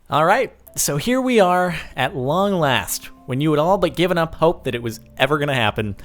Alright, so here we are at long last, when you had all but given up hope that it was ever going to happen.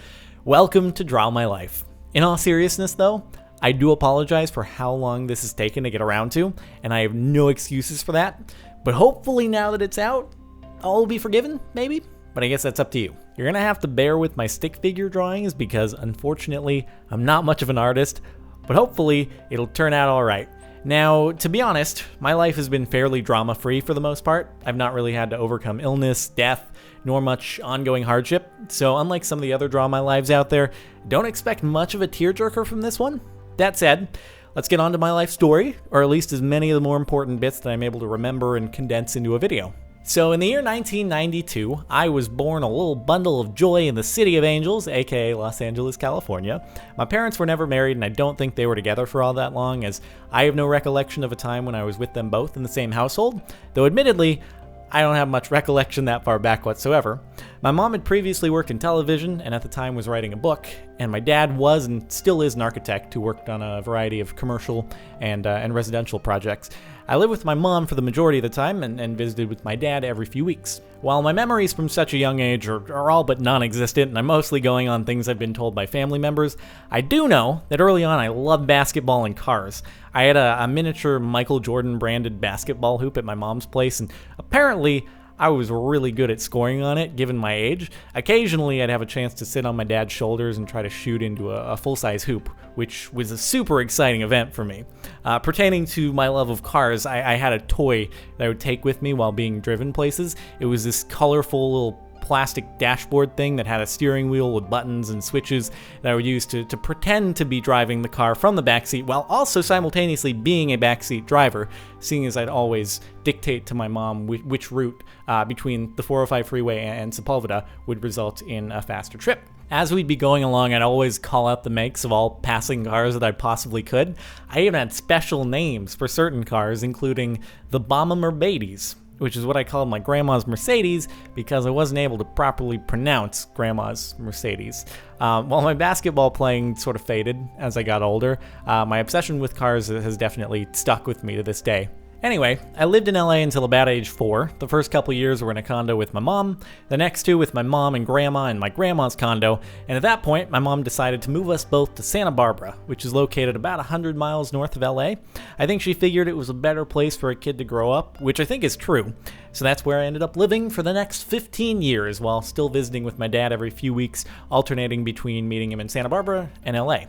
Welcome to Draw My Life. In all seriousness though, I do apologize for how long this has taken to get around to, and I have no excuses for that. But hopefully now that it's out, all will be forgiven, maybe? But I guess that's up to you. You're going to have to bear with my stick figure drawings because unfortunately, I'm not much of an artist, but hopefully it'll turn out alright. Now, to be honest, my life has been fairly drama-free for the most part. I've not really had to overcome illness, death, nor much ongoing hardship. So unlike some of the other Draw My Lives out there, don't expect much of a tearjerker from this one. That said, let's get on to my life story, or at least as many of the more important bits that I'm able to remember and condense into a video. So in the year 1992, I was born a little bundle of joy in the City of Angels, aka Los Angeles, California. My parents were never married, and I don't think they were together for all that long, as I have no recollection of a time when I was with them both in the same household, though admittedly, I don't have much recollection that far back whatsoever. My mom had previously worked in television and at the time was writing a book, and my dad was and still is an architect who worked on a variety of commercial and residential projects. I lived with my mom for the majority of the time and visited with my dad every few weeks. While my memories from such a young age are all but non-existent, and I'm mostly going on things I've been told by family members, I do know that early on I loved basketball and cars. I had a miniature Michael Jordan branded basketball hoop at my mom's place, and apparently I was really good at scoring on it, given my age. Occasionally, I'd have a chance to sit on my dad's shoulders and try to shoot into a full-size hoop, which was a super exciting event for me. Pertaining to my love of cars, I had a toy that I would take with me while being driven places. It was this colorful little plastic dashboard thing that had a steering wheel with buttons and switches that I would use to pretend to be driving the car from the backseat while also simultaneously being a backseat driver, seeing as I'd always dictate to my mom which route between the 405 freeway and Sepulveda would result in a faster trip. As we'd be going along, I'd always call out the makes of all passing cars that I possibly could. I even had special names for certain cars, including the Bomba Mercedes, which is what I called my grandma's Mercedes because I wasn't able to properly pronounce grandma's Mercedes. While my basketball playing sort of faded as I got older, my obsession with cars has definitely stuck with me to this day. Anyway, I lived in LA until about age 4. The first couple years were in a condo with my mom, the next 2 with my mom and grandma in my grandma's condo, and at that point, my mom decided to move us both to Santa Barbara, which is located about 100 miles north of LA. I think she figured it was a better place for a kid to grow up, which I think is true. So that's where I ended up living for the next 15 years, while still visiting with my dad every few weeks, alternating between meeting him in Santa Barbara and LA.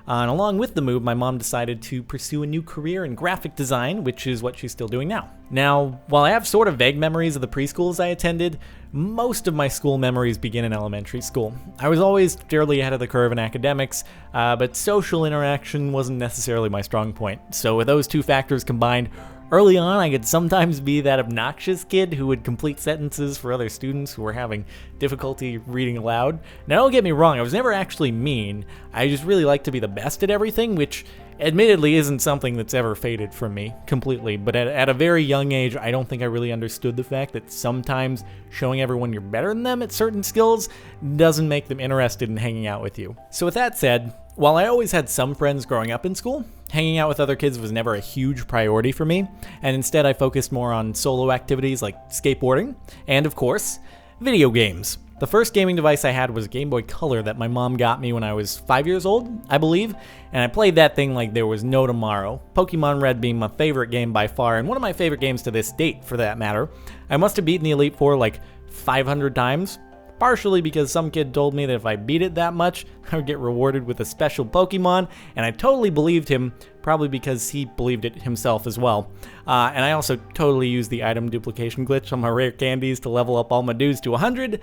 And along with the move, my mom decided to pursue a new career in graphic design, which is what she's still doing now. Now, while I have sort of vague memories of the preschools I attended, most of my school memories begin in elementary school. I was always fairly ahead of the curve in academics, but social interaction wasn't necessarily my strong point. So with those two factors combined, early on, I could sometimes be that obnoxious kid who would complete sentences for other students who were having difficulty reading aloud. Now, don't get me wrong, I was never actually mean. I just really like to be the best at everything, which admittedly isn't something that's ever faded from me completely. But at a very young age, I don't think I really understood the fact that sometimes showing everyone you're better than them at certain skills doesn't make them interested in hanging out with you. So with that said, while I always had some friends growing up in school, hanging out with other kids was never a huge priority for me, and instead I focused more on solo activities like skateboarding, and of course, video games. The first gaming device I had was a Game Boy Color that my mom got me when I was 5 years old, I believe, and I played that thing like there was no tomorrow, Pokemon Red being my favorite game by far, and one of my favorite games to this date, for that matter. I must have beaten the Elite Four like 500 times, partially because some kid told me that if I beat it that much, I would get rewarded with a special Pokemon, and I totally believed him, probably because he believed it himself as well. And I also totally used the item duplication glitch on my rare candies to level up all my dudes to 100.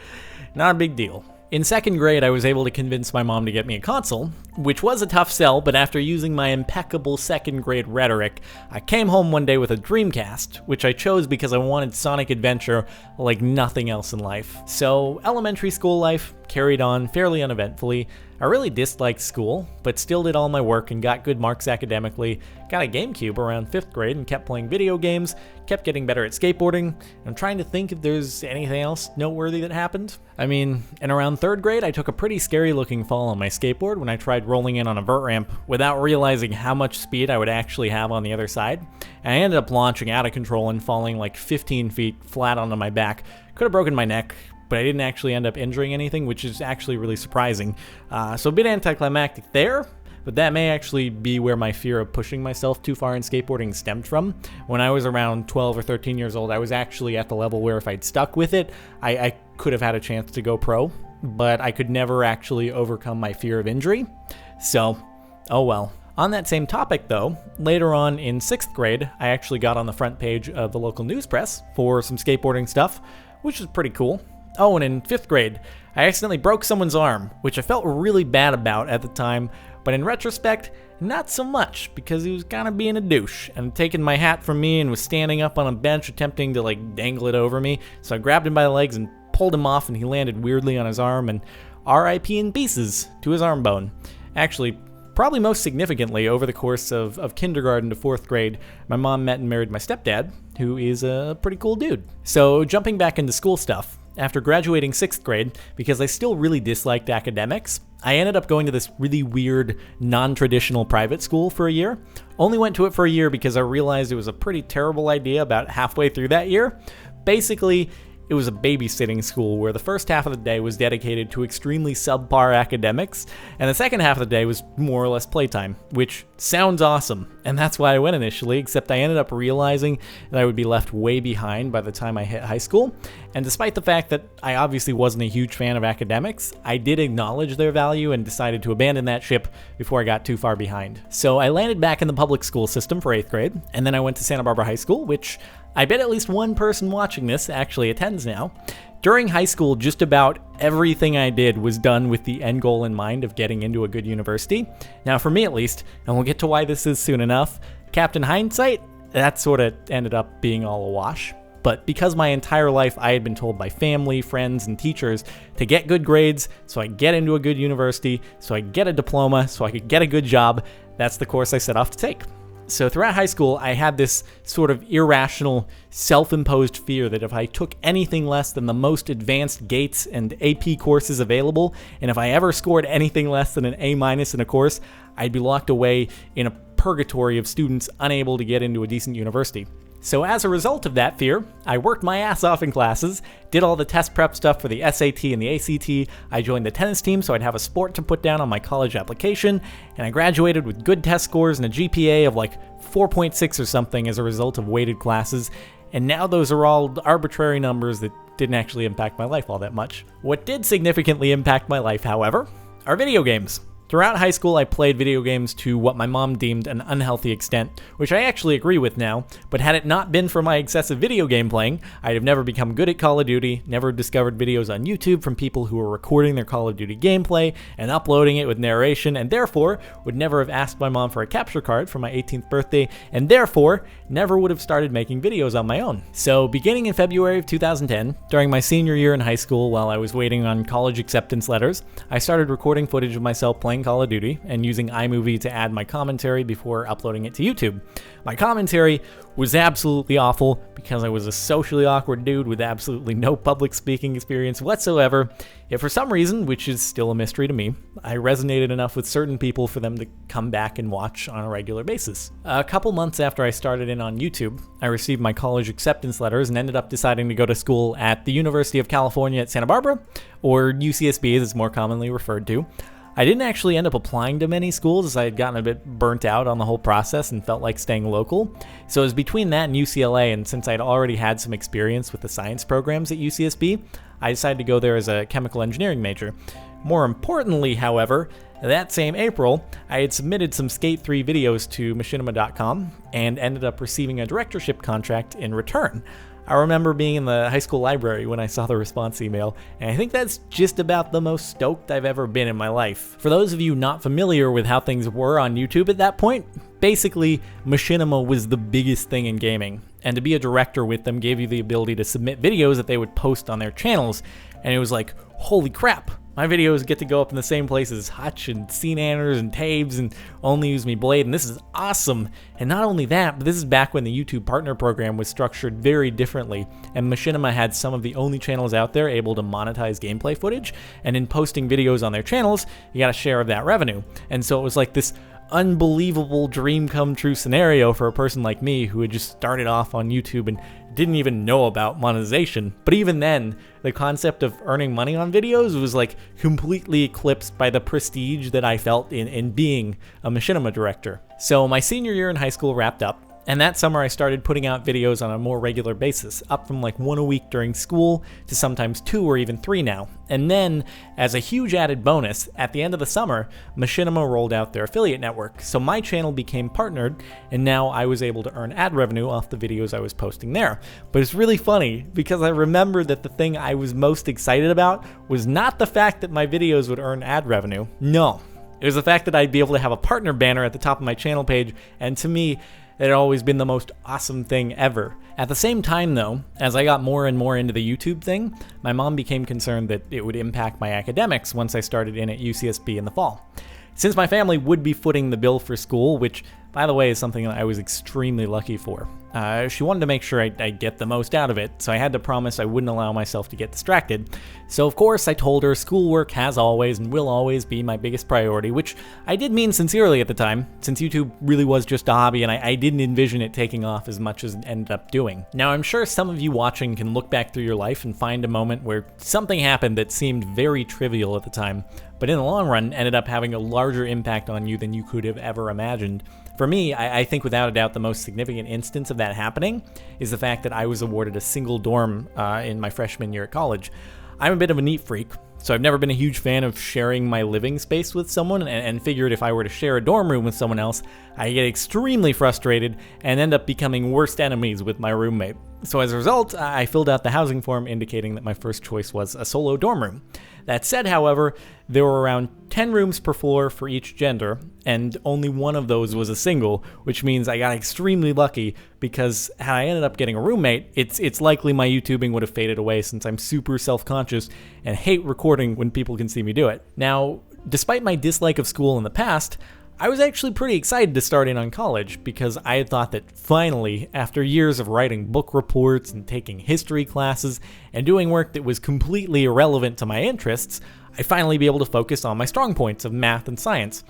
Not a big deal. In second grade, I was able to convince my mom to get me a console, which was a tough sell, but after using my impeccable second grade rhetoric, I came home one day with a Dreamcast, which I chose because I wanted Sonic Adventure like nothing else in life. So elementary school life carried on fairly uneventfully. I really disliked school, but still did all my work and got good marks academically, got a GameCube around 5th grade and kept playing video games, kept getting better at skateboarding. I'm trying to think if there's anything else noteworthy that happened. I mean, in around 3rd grade, I took a pretty scary looking fall on my skateboard when I tried rolling in on a vert ramp without realizing how much speed I would actually have on the other side. And I ended up launching out of control and falling like 15 feet flat onto my back. Could have broken my neck, but I didn't actually end up injuring anything, which is actually really surprising. So a bit anticlimactic there, but that may actually be where my fear of pushing myself too far in skateboarding stemmed from. When I was around 12 or 13 years old, I was actually at the level where if I'd stuck with it, I could have had a chance to go pro, but I could never actually overcome my fear of injury. So, oh well. On that same topic though, later on in 6th grade, I actually got on the front page of the local news press for some skateboarding stuff, which was pretty cool. Oh, and in 5th grade, I accidentally broke someone's arm, which I felt really bad about at the time, but in retrospect, not so much, because he was kind of being a douche and taking my hat from me and was standing up on a bench attempting to dangle it over me, so I grabbed him by the legs and pulled him off, and he landed weirdly on his arm, and RIP in pieces to his arm bone. Actually, probably most significantly, over the course of kindergarten to 4th grade, my mom met and married my stepdad, who is a pretty cool dude. So jumping back into school stuff, after graduating 6th grade, because I still really disliked academics, I ended up going to this really weird, non-traditional private school for a year. Only went to it for a year because I realized it was a pretty terrible idea about halfway through that year. Basically, it was a babysitting school where the first half of the day was dedicated to extremely subpar academics, and the second half of the day was more or less playtime, which sounds awesome, and that's why I went initially, except I ended up realizing that I would be left way behind by the time I hit high school, and despite the fact that I obviously wasn't a huge fan of academics, I did acknowledge their value and decided to abandon that ship before I got too far behind. So I landed back in the public school system for 8th grade, and then I went to Santa Barbara High School, which I bet at least one person watching this actually attends now. During high school, just about everything I did was done with the end goal in mind of getting into a good university. Now, for me at least, and we'll get to why this is soon enough, Captain Hindsight, that sort of ended up being all a wash. But because my entire life I had been told by family, friends, and teachers to get good grades so I get into a good university, so I get a diploma, so I could get a good job, that's the course I set off to take. So throughout high school, I had this sort of irrational, self-imposed fear that if I took anything less than the most advanced GATES and AP courses available, and if I ever scored anything less than an A- in a course, I'd be locked away in a purgatory of students unable to get into a decent university. So as a result of that fear, I worked my ass off in classes, did all the test prep stuff for the SAT and the ACT, I joined the tennis team so I'd have a sport to put down on my college application, and I graduated with good test scores and a GPA of 4.6 or something as a result of weighted classes, and now those are all arbitrary numbers that didn't actually impact my life all that much. What did significantly impact my life, however, are video games. Throughout high school, I played video games to what my mom deemed an unhealthy extent, which I actually agree with now, but had it not been for my excessive video game playing, I'd have never become good at Call of Duty, never discovered videos on YouTube from people who were recording their Call of Duty gameplay and uploading it with narration, and therefore would never have asked my mom for a capture card for my 18th birthday, and therefore never would have started making videos on my own. So beginning in February of 2010, during my senior year in high school while I was waiting on college acceptance letters, I started recording footage of myself playing Call of Duty and using iMovie to add my commentary before uploading it to YouTube. My commentary was absolutely awful because I was a socially awkward dude with absolutely no public speaking experience whatsoever, yet for some reason, which is still a mystery to me, I resonated enough with certain people for them to come back and watch on a regular basis. A couple months after I started in on YouTube, I received my college acceptance letters and ended up deciding to go to school at the University of California at Santa Barbara, or UCSB as it's more commonly referred to. I didn't actually end up applying to many schools as I had gotten a bit burnt out on the whole process and felt like staying local. So it was between that and UCLA, and since I'd already had some experience with the science programs at UCSB, I decided to go there as a chemical engineering major. More importantly, however, that same April, I had submitted some Skate 3 videos to machinima.com and ended up receiving a directorship contract in return. I remember being in the high school library when I saw the response email, and I think that's just about the most stoked I've ever been in my life. For those of you not familiar with how things were on YouTube at that point, basically, Machinima was the biggest thing in gaming, and to be a director with them gave you the ability to submit videos that they would post on their channels, and it was like, holy crap, My videos get to go up in the same places as Hutch and Cnanners and Tabes and Only Use Me Blade, and this is awesome. And not only that, but this is back when the YouTube Partner Program was structured very differently, and Machinima had some of the only channels out there able to monetize gameplay footage, and in posting videos on their channels, you got a share of that revenue. And so it was like this unbelievable dream come true scenario for a person like me who had just started off on YouTube and didn't even know about monetization. But even then, the concept of earning money on videos was like completely eclipsed by the prestige that I felt in being a machinima director. So my senior year in high school wrapped up, and that summer I started putting out videos on a more regular basis, up from like 1 a week during school to sometimes 2 or even 3 now. And then, as a huge added bonus, at the end of the summer, Machinima rolled out their affiliate network, so my channel became partnered, and now I was able to earn ad revenue off the videos I was posting there. But it's really funny, because I remember that the thing I was most excited about was not the fact that my videos would earn ad revenue. No, it was the fact that I'd be able to have a partner banner at the top of my channel page, and to me, it had always been the most awesome thing ever. At the same time though, as I got more and more into the YouTube thing, my mom became concerned that it would impact my academics once I started in at UCSB in the fall. Since my family would be footing the bill for school, which by the way is something that I was extremely lucky for, she wanted to make sure I'd get the most out of it, so I had to promise I wouldn't allow myself to get distracted. So of course I told her schoolwork has always and will always be my biggest priority, which I did mean sincerely at the time, since YouTube really was just a hobby and I didn't envision it taking off as much as it ended up doing. Now I'm sure some of you watching can look back through your life and find a moment where something happened that seemed very trivial at the time, but in the long run ended up having a larger impact on you than you could have ever imagined. For me, I think without a doubt the most significant instance of that happening is the fact that I was awarded a single dorm in my freshman year at college. I'm a bit of a neat freak, so I've never been a huge fan of sharing my living space with someone, and figured if I were to share a dorm room with someone else, I get extremely frustrated and end up becoming worst enemies with my roommate. So as a result, I filled out the housing form indicating that my first choice was a solo dorm room. That said, however, there were around 10 rooms per floor for each gender, and only one of those was a single, which means I got extremely lucky because had I ended up getting a roommate, it's likely my YouTubing would have faded away since I'm super self-conscious and hate recording when people can see me do it. Now, despite my dislike of school in the past, I was actually pretty excited to start in on college because I had thought that finally, after years of writing book reports and taking history classes and doing work that was completely irrelevant to my interests, I'd finally be able to focus on my strong points of math and science.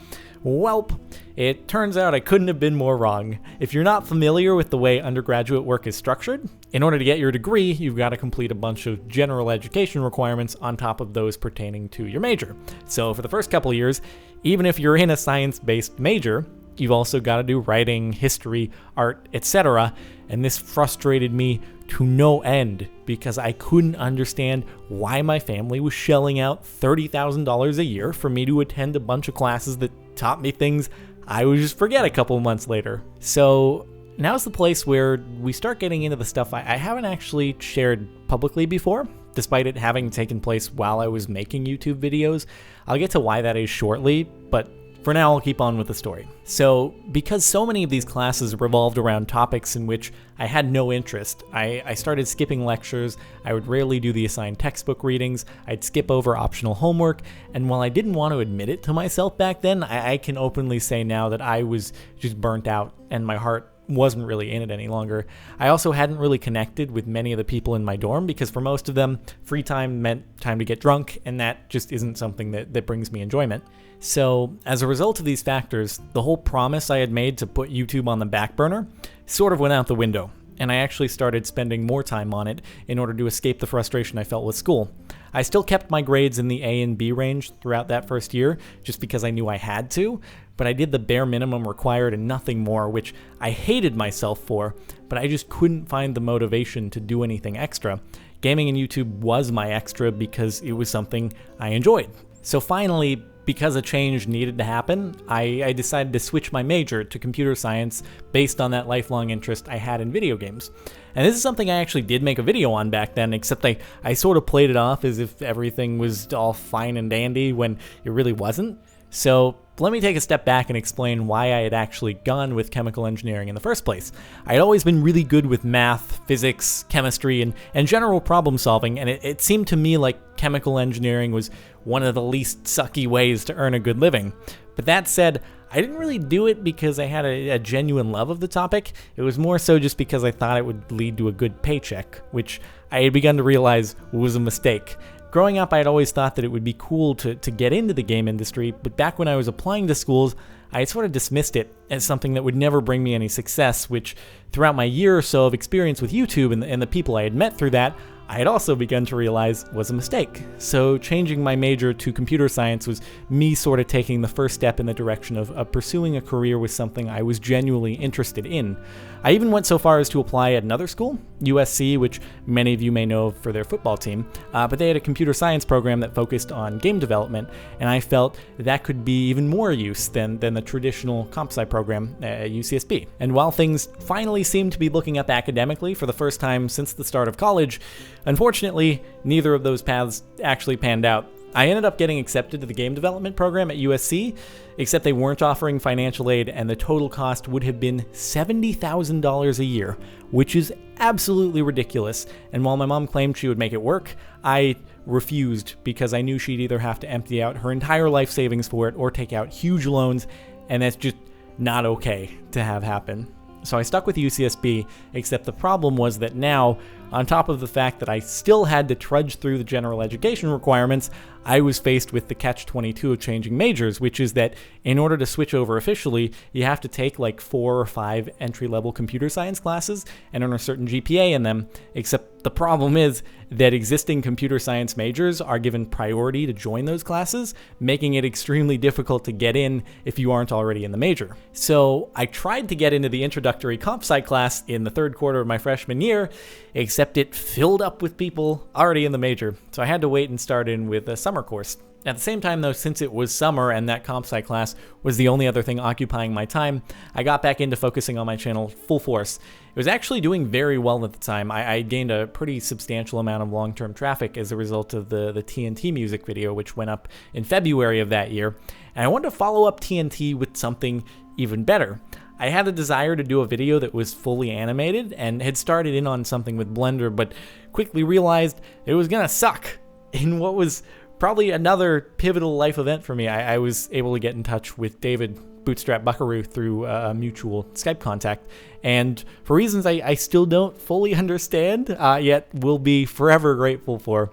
Welp, it turns out I couldn't have been more wrong. If you're not familiar with the way undergraduate work is structured, in order to get your degree, you've got to complete a bunch of general education requirements on top of those pertaining to your major. So for the first couple of years, even if you're in a science-based major, you've also got to do writing, history, art, etc. And this frustrated me to no end because I couldn't understand why my family was shelling out $30,000 a year for me to attend a bunch of classes that taught me things I would just forget a couple months later. So now's the place where we start getting into the stuff I haven't actually shared publicly before, despite it having taken place while I was making YouTube videos. I'll get to why that is shortly, but for now, I'll keep on with the story. So, because so many of these classes revolved around topics in which I had no interest, I started skipping lectures, I would rarely do the assigned textbook readings, I'd skip over optional homework, and while I didn't want to admit it to myself back then, I can openly say now that I was just burnt out and my heart wasn't really in it any longer. I also hadn't really connected with many of the people in my dorm because for most of them, free time meant time to get drunk, and that just isn't something that brings me enjoyment. So as a result of these factors, the whole promise I had made to put YouTube on the back burner sort of went out the window, and I actually started spending more time on it in order to escape the frustration I felt with school. I still kept my grades in the A and B range throughout that first year, just because I knew I had to, but I did the bare minimum required and nothing more, which I hated myself for, but I just couldn't find the motivation to do anything extra. Gaming and YouTube was my extra because it was something I enjoyed. So finally, because a change needed to happen, I decided to switch my major to computer science based on that lifelong interest I had in video games. And this is something I actually did make a video on back then, except I sort of played it off as if everything was all fine and dandy when it really wasn't. So let me take a step back and explain why I had actually gone with chemical engineering in the first place. I had always been really good with math, physics, chemistry, and general problem solving, and it seemed to me like chemical engineering was one of the least sucky ways to earn a good living. But that said, I didn't really do it because I had a genuine love of the topic. It was more so just because I thought it would lead to a good paycheck, which I had begun to realize was a mistake. Growing up, I had always thought that it would be cool to get into the game industry, but back when I was applying to schools, I sort of dismissed it as something that would never bring me any success, which throughout my year or so of experience with YouTube and the people I had met through that, I had also begun to realize was a mistake. So changing my major to computer science was me sort of taking the first step in the direction of pursuing a career with something I was genuinely interested in. I even went so far as to apply at another school, USC, which many of you may know for their football team, but they had a computer science program that focused on game development, and I felt that could be even more use than the traditional comp sci program at UCSB. And while things finally seemed to be looking up academically for the first time since the start of college, unfortunately, neither of those paths actually panned out. I ended up getting accepted to the game development program at USC, except they weren't offering financial aid, and the total cost would have been $70,000 a year, which is absolutely ridiculous. And while my mom claimed she would make it work, I refused because I knew she'd either have to empty out her entire life savings for it or take out huge loans, and that's just not okay to have happen. So I stuck with UCSB, except the problem was that now, on top of the fact that I still had to trudge through the general education requirements, I was faced with the catch-22 of changing majors, which is that in order to switch over officially, you have to take like 4 or 5 entry-level computer science classes and earn a certain GPA in them, except the problem is that existing computer science majors are given priority to join those classes, making it extremely difficult to get in if you aren't already in the major. So I tried to get into the introductory comp sci class in the third quarter of my freshman year, except it filled up with people already in the major, so I had to wait and start in with a summer course. At the same time though, since it was summer and that comp sci class was the only other thing occupying my time, I got back into focusing on my channel full force. It was actually doing very well at the time. I gained a pretty substantial amount of long-term traffic as a result of the TNT music video, which went up in February of that year, and I wanted to follow up TNT with something even better. I had a desire to do a video that was fully animated and had started in on something with Blender, but quickly realized it was gonna suck. In what was probably another pivotal life event for me, I was able to get in touch with David Bootstrap Buckaroo through a mutual Skype contact, and for reasons I still don't fully understand, yet will be forever grateful for,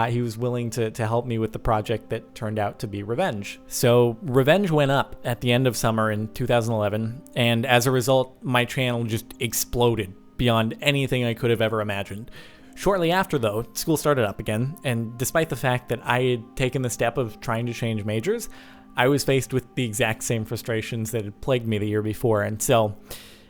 he was willing to help me with the project that turned out to be Revenge. So Revenge went up at the end of summer in 2011, and as a result, my channel just exploded beyond anything I could have ever imagined. Shortly after, though, school started up again, and despite the fact that I had taken the step of trying to change majors, I was faced with the exact same frustrations that had plagued me the year before, and so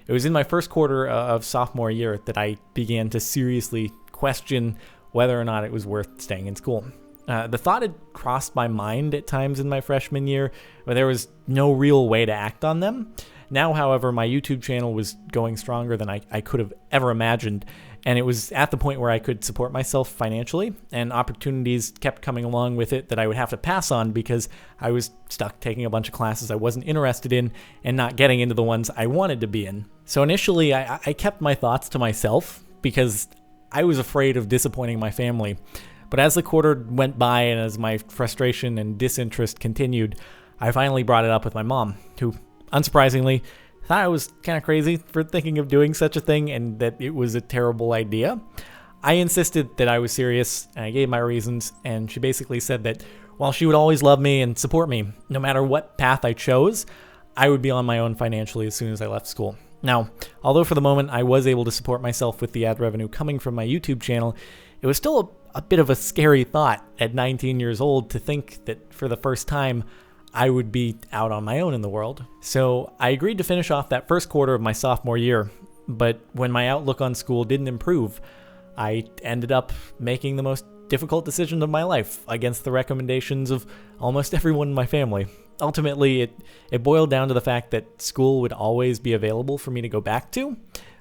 it was in my first quarter of sophomore year that I began to seriously question whether or not it was worth staying in school. The thought had crossed my mind at times in my freshman year, but there was no real way to act on them. Now, however, my YouTube channel was going stronger than I could have ever imagined, and it was at the point where I could support myself financially, and opportunities kept coming along with it that I would have to pass on because I was stuck taking a bunch of classes I wasn't interested in and not getting into the ones I wanted to be in. So initially, I kept my thoughts to myself because I was afraid of disappointing my family. But as the quarter went by and as my frustration and disinterest continued, I finally brought it up with my mom, who, unsurprisingly, thought I was kind of crazy for thinking of doing such a thing and that it was a terrible idea. I insisted that I was serious, and I gave my reasons, and she basically said that while she would always love me and support me, no matter what path I chose, I would be on my own financially as soon as I left school. Now, although for the moment I was able to support myself with the ad revenue coming from my YouTube channel, it was still a bit of a scary thought at 19 years old to think that for the first time I would be out on my own in the world. So I agreed to finish off that first quarter of my sophomore year, but when my outlook on school didn't improve, I ended up making the most difficult decision of my life against the recommendations of almost everyone in my family. Ultimately, it boiled down to the fact that school would always be available for me to go back to,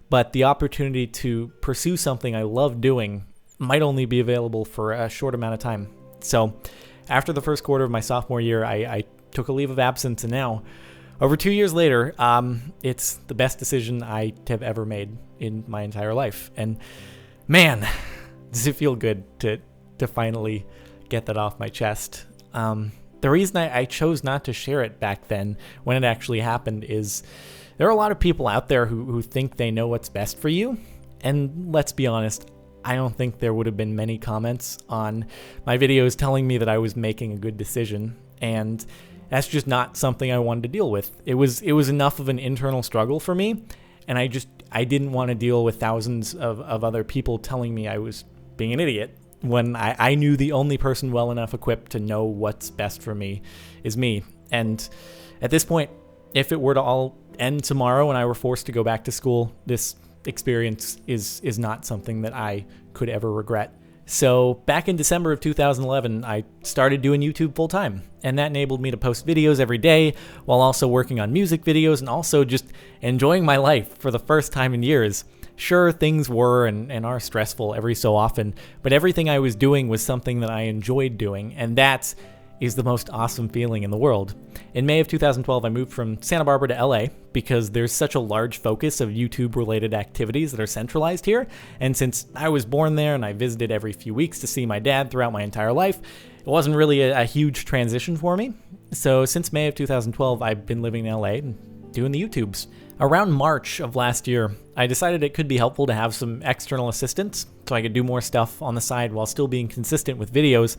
but the opportunity to pursue something I love doing might only be available for a short amount of time. So after the first quarter of my sophomore year, I took a leave of absence, and now, over 2 years later, it's the best decision I have ever made in my entire life. And man, does it feel good to finally get that off my chest. The reason I chose not to share it back then when it actually happened is there are a lot of people out there who think they know what's best for you. And let's be honest, I don't think there would have been many comments on my videos telling me that I was making a good decision. And that's just not something I wanted to deal with. It was enough of an internal struggle for me. And I didn't want to deal with thousands of other people telling me I was being an idiot when I knew the only person well enough equipped to know what's best for me is me. And at this point, if it were to all end tomorrow and I were forced to go back to school, this experience is not something that I could ever regret. So back in December of 2011, I started doing YouTube full time, and that enabled me to post videos every day while also working on music videos and also just enjoying my life for the first time in years. Sure, things were and are stressful every so often, but everything I was doing was something that I enjoyed doing, and that is the most awesome feeling in the world. In May of 2012, I moved from Santa Barbara to LA because there's such a large focus of YouTube-related activities that are centralized here, and since I was born there and I visited every few weeks to see my dad throughout my entire life, it wasn't really a huge transition for me. So since May of 2012, I've been living in LA and doing the YouTubes. Around March of last year, I decided it could be helpful to have some external assistance so I could do more stuff on the side while still being consistent with videos.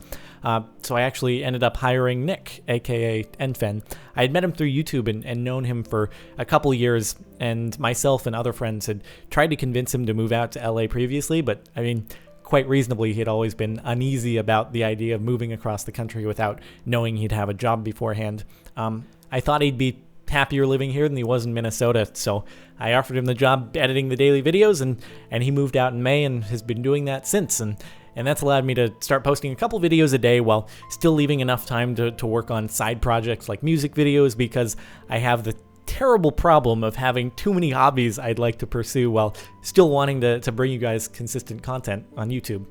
So I actually ended up hiring Nick, aka Enfen. I had met him through YouTube and known him for a couple years, and myself and other friends had tried to convince him to move out to LA previously, but I mean, quite reasonably, he had always been uneasy about the idea of moving across the country without knowing he'd have a job beforehand. I thought he'd be happier living here than he was in Minnesota, so I offered him the job editing the daily videos, and he moved out in May and has been doing that since, and that's allowed me to start posting a couple videos a day while still leaving enough time to work on side projects like music videos, because I have the terrible problem of having too many hobbies I'd like to pursue while still wanting to bring you guys consistent content on YouTube.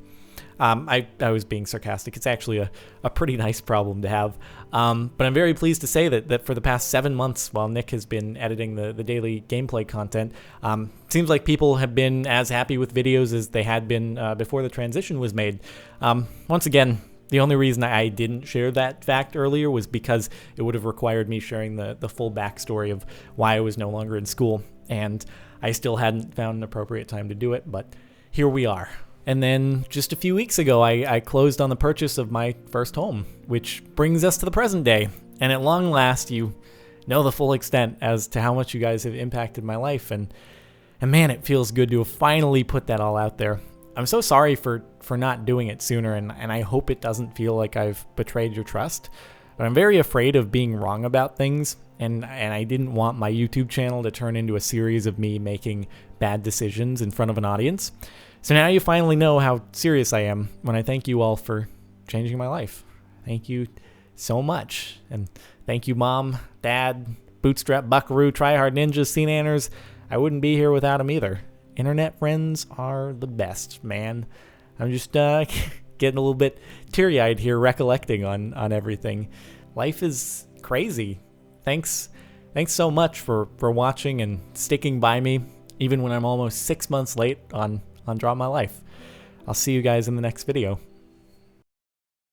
I was being sarcastic. It's actually a pretty nice problem to have. But I'm very pleased to say that for the past 7 months, while Nick has been editing the daily gameplay content, seems like people have been as happy with videos as they had been before the transition was made. Once again, the only reason I didn't share that fact earlier was because it would have required me sharing the full backstory of why I was no longer in school, and I still hadn't found an appropriate time to do it, but here we are. And then just a few weeks ago, I closed on the purchase of my first home, which brings us to the present day. And at long last, you know the full extent as to how much you guys have impacted my life. And man, it feels good to have finally put that all out there. I'm so sorry for not doing it sooner, and I hope it doesn't feel like I've betrayed your trust. But I'm very afraid of being wrong about things, and I didn't want my YouTube channel to turn into a series of me making bad decisions in front of an audience. So now you finally know how serious I am when I thank you all for changing my life. Thank you so much. And thank you, Mom, Dad, Bootstrap Buckaroo, Tryhard Ninjas, Cnanners. I wouldn't be here without them either. Internet friends are the best, man. I'm just getting a little bit teary-eyed here recollecting on everything. Life is crazy. Thanks so much for watching and sticking by me, even when I'm almost 6 months late on Draw My Life. I'll see you guys in the next video.